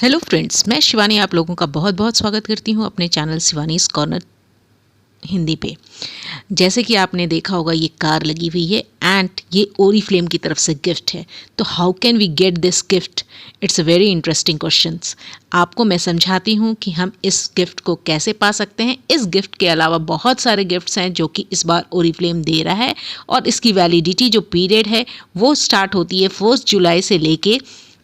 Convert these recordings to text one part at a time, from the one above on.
Hello friends, मैं शिवानी आप लोगों का बहुत बहुत स्वागत करती हूँ अपने चैनल शिवानीज कॉर्नर हिंदी पे। जैसे कि आपने देखा होगा ये कार लगी हुई है एंड ये ओरीफ्लेम की तरफ से गिफ्ट है। तो how can we get this gift? It's a very interesting questions. आपको मैं समझाती हूँ कि हम इस गिफ्ट को कैसे पा सकते हैं। इस गिफ्ट के अलावा बहुत सारे गिफ्ट्स हैं जो कि इस बार ओरीफ्लेम दे रहा है और इसकी वैलिडिटी जो पीरियड है वो स्टार्ट होती है 1 जुलाई से लेके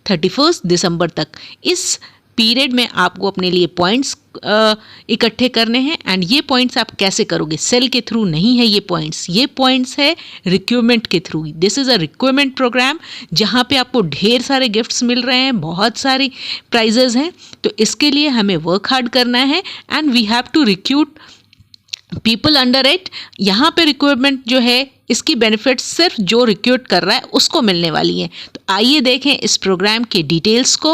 31 दिसंबर तक। इस पीरियड में आपको अपने लिए पॉइंट्स इकट्ठे करने हैं एंड ये पॉइंट्स आप कैसे करोगे? सेल के थ्रू नहीं है ये पॉइंट्स है रिक्वायरमेंट के थ्रू। This is a requirement program जहाँ पे आपको ढेर सारे गिफ्ट्स मिल रहे हैं, बहुत सारी प्राइजेज हैं। तो इसके लिए हमें वर्क हार्ड करना है and we have to recruit people under it. यहाँ पे रिक्वायरमेंट जो है इसकी बेनिफिट्स सिर्फ जो रिक्रूट कर रहा है उसको मिलने वाली हैं। तो आइए देखें इस प्रोग्राम के डिटेल्स को।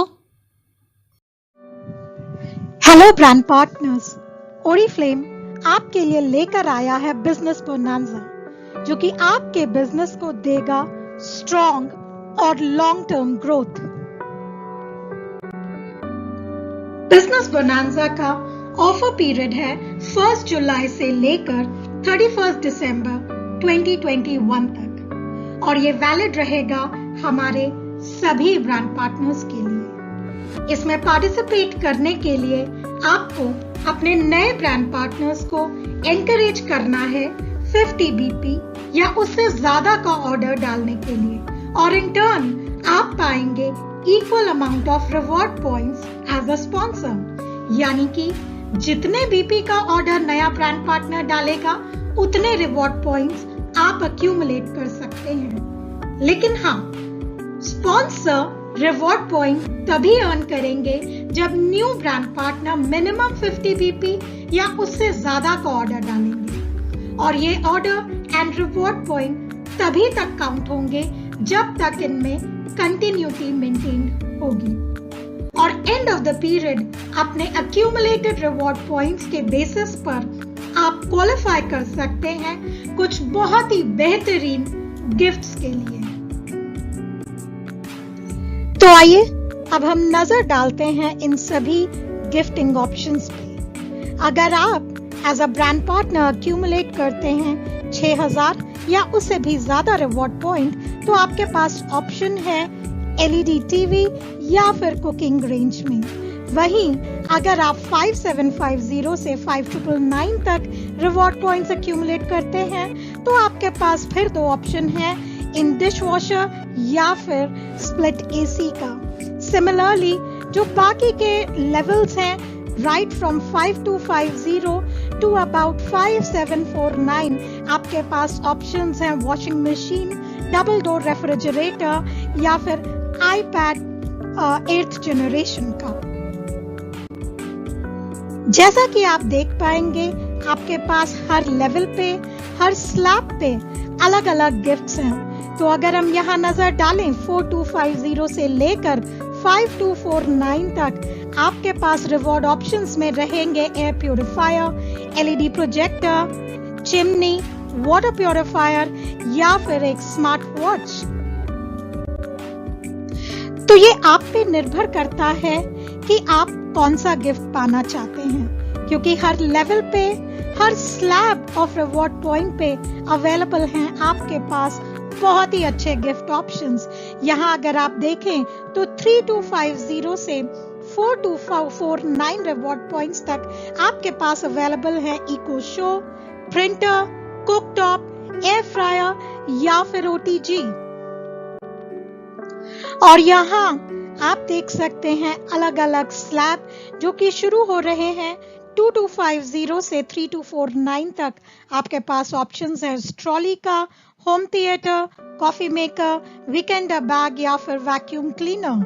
हेलो ब्रांड पार्टनर्स, ओरीफ्लेम आपके लिए लेकर आया है बिजनेस बोनांजा जो कि आपके बिजनेस को देगा स्ट्रॉन्ग और long term growth. Business bonanza का ऑफर पीरियड है 1 जुलाई से लेकर 31 दिसंबर 2021 तक और ये वैलिड रहेगा हमारे सभी ब्रांड पार्टनर्स के लिए। इसमें पार्टिसिपेट करने के लिए आपको अपने नए ब्रांड पार्टनर्स को एनकरेज करना है 50 बीपी या उससे ज्यादा का ऑर्डर डालने के लिए और इन टर्न आप पाएंगे equal amount of reward points as a sponsor. यानी कि जितने बीपी का ऑर्डर नया ब्रांड पार्टनर डालेगा उतने रिवॉर्ड पॉइंट्स आप अक्यूमुलेट कर सकते हैं। लेकिन हाँ, स्पॉन्सर रिवॉर्ड पॉइंट तभी अर्न करेंगे जब new brand partner minimum 50 BP या उससे ज्यादा का ऑर्डर डालेंगे और ये ऑर्डर एंड रिवॉर्ड पॉइंट तभी तक काउंट होंगे जब तक इनमें कंटिन्यूटी मेंटेन होगी। और एंड ऑफ द पीरियड अपने अक्यूमुलेटेड रिवॉर्ड पॉइंट्स के बेसिस पर आप क्वालिफाई कर सकते हैं कुछ बहुत ही बेहतरीन गिफ्ट्स के लिए। तो आइए अब हम नजर डालते हैं इन सभी गिफ्टिंग ऑप्शंस पे। अगर आप as a brand partner accumulate करते हैं 6000 या उससे भी ज्यादा रिवॉर्ड पॉइंट तो आपके पास ऑप्शन है एलईडी टीवी या फिर कुकिंग रेंज में। वहीं अगर आप 5750 से 5999 तक रिवॉर्ड पॉइंट्स अक्यूमुलेट करते हैं तो आपके पास फिर दो ऑप्शन है इन डिश वॉशर या फिर स्प्लिट एसी का। सिमिलरली जो बाकी के लेवल्स हैं राइट फ्रॉम 5250 टू अबाउट 5749 आपके पास ऑप्शंस हैं washing machine, double door refrigerator या फिर आईपैड 8th जनरेशन का। जैसा कि आप देख पाएंगे आपके पास हर लेवल पे, हर स्लैब पे अलग अलग गिफ्ट्स हैं। तो अगर हम यहाँ नजर डालें 4250 से लेकर 5249 तक आपके पास रिवॉर्ड ऑप्शंस में रहेंगे air purifier, LED projector, chimney, water purifier या फिर एक स्मार्ट वॉच। तो ये आप पे निर्भर करता है कि आप कौन सा गिफ्ट पाना चाहते हैं, क्योंकि हर लेवल पे, हर स्लैब ऑफ रिवॉर्ड पॉइंट पे अवेलेबल हैं आपके पास बहुत ही अच्छे गिफ्ट ऑप्शंस। यहाँ अगर आप देखें तो 3250 से 4249 रिवॉर्ड पॉइंट्स तक आपके पास अवेलेबल है echo show, printer, cooktop, air fryer या फिर ओटीजी। और यहाँ आप देख सकते हैं अलग अलग स्लैब जो कि शुरू हो रहे हैं 2250 से 3249 तक आपके पास ऑप्शंस है ट्रॉली का, home theatre, coffee maker, Weekender bag या फिर वैक्यूम क्लीनर।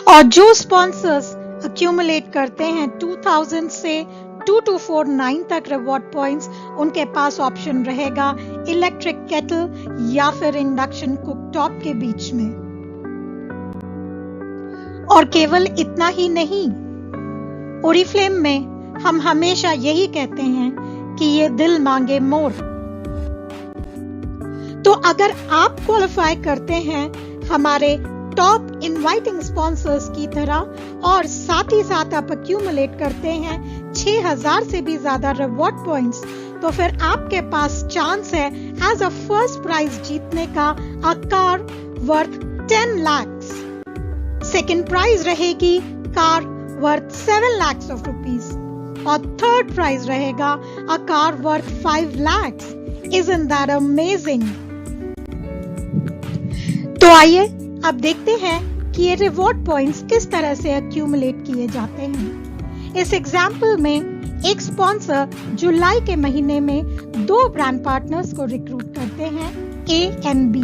और जो स्पॉन्सर्स अक्यूमुलेट करते हैं 2000 से 2249 तक रिवॉर्ड पॉइंट्स, उनके पास ऑप्शन रहेगा इलेक्ट्रिक केटल या फिर इंडक्शन कुकटॉप के बीच में। और केवल इतना ही नहीं, ओरीफ्लेम में हम हमेशा यही कहते हैं कि ये दिल मांगे मोर। तो अगर आप क्वालिफाई करते हैं हमारे टॉप इनवाइटिंग स्पॉन्सर्स की तरह और साथ ही साथ आप एक्यूमुलेट करते हैं 6000 से भी ज्यादा रिवॉर्ड पॉइंट्स, तो फिर आपके पास चांस है एज अ फर्स्ट प्राइज जीतने का a car worth 10 lakhs। Second prize रहेगी car worth 7 lakhs of rupees और थर्ड प्राइज रहेगा a car worth 5 lakhs। Isn't that amazing? तो आइए अब देखते हैं कि ये रिवॉर्ड पॉइंट्स किस तरह से एक्यूमुलेट किए जाते हैं। इस एग्जाम्पल में एक स्पॉन्सर जुलाई के महीने में 2 ब्रांड पार्टनर्स को रिक्रूट करते हैं, ए एंड बी।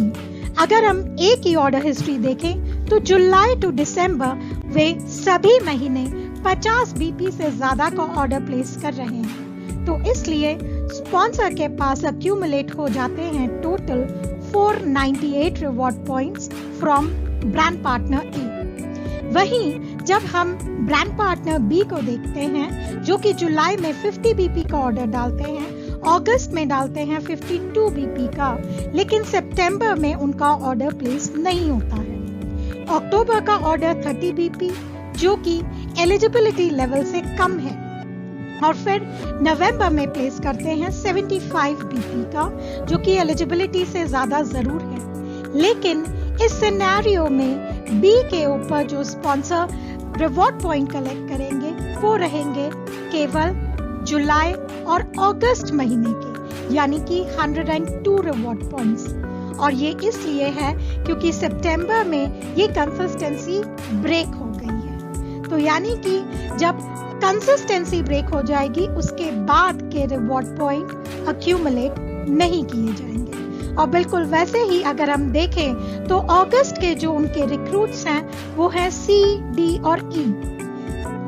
अगर हम ए की ऑर्डर हिस्ट्री देखें तो जुलाई टू दिसंबर वे सभी महीने 50 बीपी से ज्यादा का ऑर्डर प्लेस कर रहे हैं, तो इसलिए स्पॉन्सर के पास एक्यूमुलेट हो जाते हैं total 498 reward points from brand partner A. वहीं जब हम ब्रांड पार्टनर बी को देखते हैं जो कि जुलाई में 50 बीपी का ऑर्डर डालते हैं, अगस्त में डालते हैं 52 बीपी का, लेकिन सितंबर में उनका ऑर्डर प्लेस नहीं होता है। अक्टूबर का ऑर्डर 30 बीपी जो कि एलिजिबिलिटी लेवल से कम है, और फिर नवंबर में प्लेस करते हैं 75 बीपी का जो कि एलिजिबिलिटी से ज्यादा जरूर है। लेकिन इस सिनेरियो में बी के ऊपर जो स्पॉन्सर रिवॉर्ड पॉइंट कलेक्ट करेंगे वो रहेंगे केवल जुलाई और अगस्त महीने के, यानी कि 102 रिवॉर्ड पॉइंट्स। और ये इसलिए है क्योंकि सितंबर में ये कंसिस्टेंसी ब्रेक हो गई है। तो यानी कि जब कंसिस्टेंसी ब्रेक हो जाएगी उसके बाद के रिवॉर्ड पॉइंट एक्यूमुलेट नहीं किए जाएंगे। और बिल्कुल वैसे ही अगर हम देखें तो अगस्त के जो उनके रिक्रूट्स हैं वो है सी, डी और ई,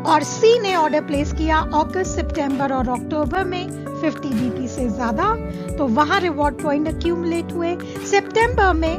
और सी ने ऑर्डर प्लेस किया अगस्त, सितंबर और अक्टूबर में 50 बीपी से ज्यादा, तो वहां रिवॉर्ड पॉइंट एक्यूमुलेट हुए। सितंबर में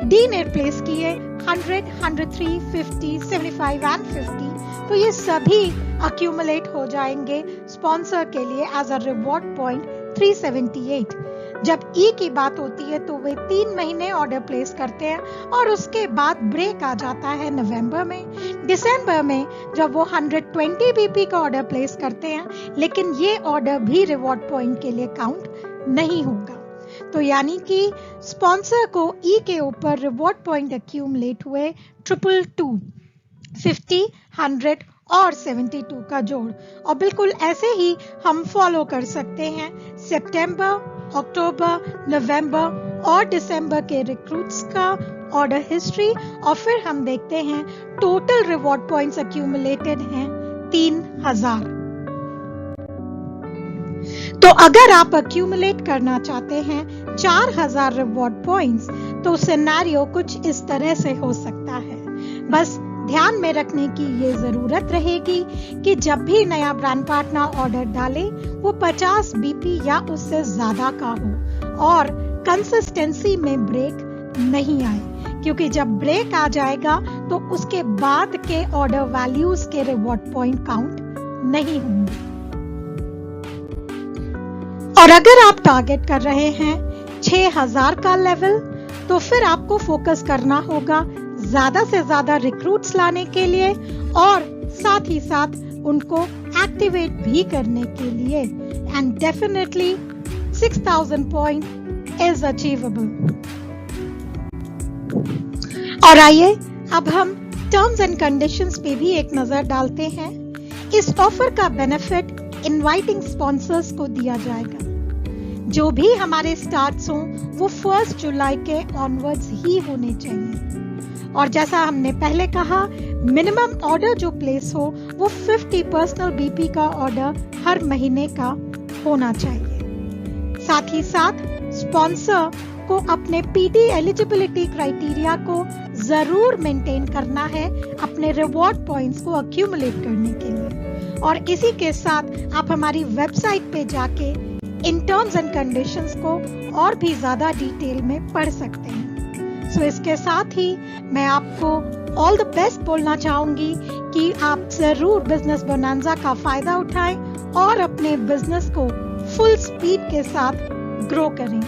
डी ने प्लेस किए 100, 103, 50, 75 एंड 50, तो ये सभी एक्यूमुलेट हो जाएंगे स्पॉन्सर के लिए एज अ रिवॉर्ड पॉइंट 378। जब ई की बात होती है तो वे 3 महीने ऑर्डर प्लेस करते हैं और उसके बाद ब्रेक आ जाता है नवंबर में। दिसंबर में जब वो 120 बीपी का ऑर्डर प्लेस करते हैं, लेकिन ये ऑर्डर भी रिवॉर्ड पॉइंट के लिए काउंट नहीं होगा। तो यानी कि स्पॉन्सर को ई के ऊपर रिवॉर्ड पॉइंट एक्यूमुलेट हुए 222, 50, 100 और 72 का जोड़। और बिल्कुल ऐसे ही हम फॉलो कर सकते हैं सितंबर, अक्टूबर, नवंबर और दिसंबर के रिक्रूट्स का ऑर्डर हिस्ट्री, और फिर हम देखते हैं टोटल रिवॉर्ड पॉइंट्स एक्यूमुलेटेड हैं 3000। तो अगर आप एक्यूमुलेट करना चाहते हैं 4000 रिवॉर्ड पॉइंट्स तो सिनेरियो कुछ इस तरह से हो सकता है। बस ध्यान में रखने की ये जरूरत रहेगी कि जब भी नया ब्रांड पार्टनर ऑर्डर डाले वो 50 बीपी या उससे ज्यादा का हो और कंसिस्टेंसी में ब्रेक नहीं आए, क्योंकि जब ब्रेक आ जाएगा तो उसके बाद के ऑर्डर वैल्यूज के रिवॉर्ड पॉइंट काउंट नहीं होंगे। और अगर आप टारगेट कर रहे हैं 6000 का लेवल, तो फिर आपको फोकस करना होगा ज्यादा से ज्यादा रिक्रूट्स लाने के लिए और साथ ही साथ उनको एक्टिवेट भी करने के लिए। And definitely 6000 point is achievable. और आइए अब हम टर्म्स एंड कंडीशंस पे भी एक नजर डालते हैं। इस ऑफर का बेनिफिट इनवाइटिंग स्पॉन्सर्स को दिया जाएगा। जो भी हमारे स्टार्ट्स हों वो 1 जुलाई के ऑनवर्ड्स ही होने चाहिए। और जैसा हमने पहले कहा, मिनिमम ऑर्डर जो प्लेस हो वो 50 पर्सनल बीपी का ऑर्डर हर महीने का होना चाहिए। साथ ही साथ स्पॉन्सर को अपने पीडी एलिजिबिलिटी क्राइटेरिया को जरूर मेंटेन करना है अपने रिवॉर्ड पॉइंट्स को एक्यूमुलेट करने के लिए। और इसी के साथ आप हमारी वेबसाइट पे जाके इन टर्म्स एंड कंडीशंस को और भी ज्यादा डिटेल में पढ़ सकते हैं। सो इसके साथ ही मैं आपको ऑल द बेस्ट बोलना चाहूंगी कि आप जरूर बिजनेस बोनांजा का फायदा उठाएं और अपने बिजनेस को फुल स्पीड के साथ ग्रो करें।